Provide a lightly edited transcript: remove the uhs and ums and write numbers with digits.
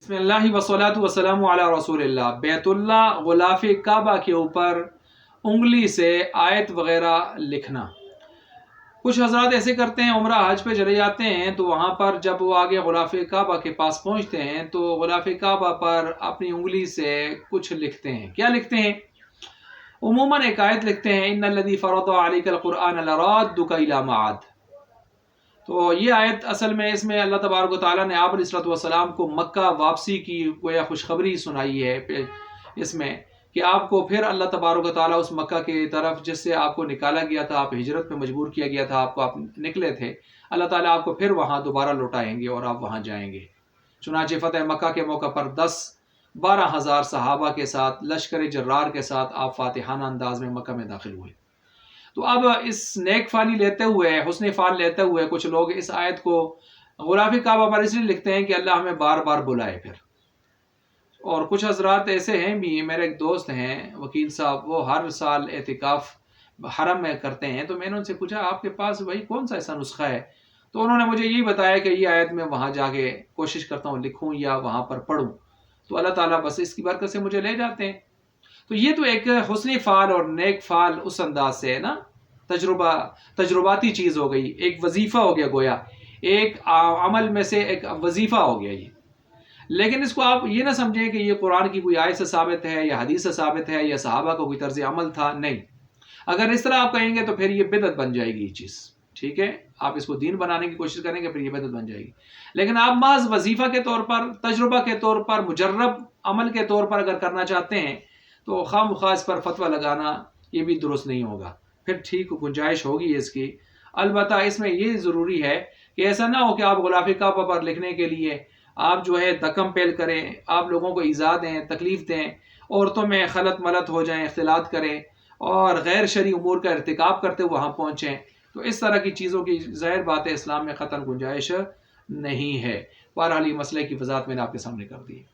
بسم اللہ वस्सलातु वस्सलामु अला रसूलिल्लाह। बैतुल्लाह गुलाफ काबा के ऊपर उंगली से आयत वगैरह लिखना। कुछ हजरात ऐसे करते हैं, उम्रा हज पे चले जाते हैं तो वहाँ पर जब वो आगे गुलाफ काबा के पास पहुँचते हैं तो गुलाफ काबा पर अपनी उंगली से कुछ लिखते हैं। क्या लिखते हैं? उमूमन एक आयत लिखते हैं, इन्नल्लज़ी फ़रज़ अलैकल कुरआन लराद्दुका इला माआद। तो ये आयत असल में इसमें अल्लाह तबारक व तआला ने आप अलैहिस्सलातु वस्सलाम को मक्का वापसी की गोया खुशखबरी सुनाई है इसमें कि आपको फिर अल्लाह तबारक व तआला उस मक्का की तरफ जिससे आपको निकाला गया था, आप हिजरत में मजबूर किया गया था, आप निकले थे, अल्लाह ताला आपको फिर वहाँ दोबारा लौटाएंगे और आप वहाँ जाएंगे। चुनांचे फ़तह मक्का के मौका पर 10-12 हज़ार सहाबा के साथ लश्कर जर्रार के साथ आप फातिहाना अंदाज में मक्का में दाखिल हुए। तो अब इस नेक फाली लेते हुए, हुस्न फाल लेते हुए कुछ लोग इस आयत को गुलाफ काबा पर इसलिए लिखते हैं कि अल्लाह हमें बार बार बुलाए फिर। और कुछ हजरात ऐसे हैं भी, मेरे एक दोस्त हैं वकील साहब, वो हर साल एतिकाफ हरम में करते हैं। तो मैंने उनसे पूछा आपके पास भाई कौन सा ऐसा नुस्खा है? तो उन्होंने मुझे यही बताया कि ये आयत मैं वहाँ जाके कोशिश करता हूँ लिखूँ या वहाँ पर पढ़ूँ, तो अल्लाह ताला बस इसकी बरकत से मुझे ले जाते हैं। तो ये तो एक हुस्न फाल और नेक फाल उस अंदाज से है ना, तजुर्बाती चीज़ हो गई, एक वजीफ़ा हो गया, गोया एक अमल में से एक वजीफ़ा हो गया ये। लेकिन इसको आप ये ना समझें कि ये कुरान की कोई आयत से साबित है या हदीस से साबित है या सहाबा का कोई तर्ज अमल था, नहीं। अगर इस तरह आप कहेंगे तो फिर ये बिदअत बन जाएगी ये चीज़, ठीक है। आप इसको दीन बनाने की कोशिश करेंगे फिर ये बिदअत बन जाएगी। लेकिन आप महज वजीफ़ा के तौर पर, तजुर्बा के तौर पर, मुजर्रब अमल के तौर पर अगर करना चाहते हैं तो खामख़ा इस पर फतवा लगाना ये भी दुरुस्त नहीं होगा। फिर ठीक गुंजाइश होगी इसकी। अलबत्ता इसमें ये ज़रूरी है कि ऐसा ना हो कि आप गुलाफ काबा पर लिखने के लिए आप जो है दकम पेल करें, आप लोगों को ईज़ा दें, तकलीफ़ दें, औरतों में खलत मलत हो जाएं, इख्तिलात करें और गैर शरई उमूर का इर्तिकाब करते हुए वहाँ पहुँचें। तो इस तरह की चीज़ों की ज़ाहिर बात है इस्लाम में ख़तन गुंजाइश नहीं है। बहरहाल ये मसले की वज़ाहत मैंने आपके सामने कर दी।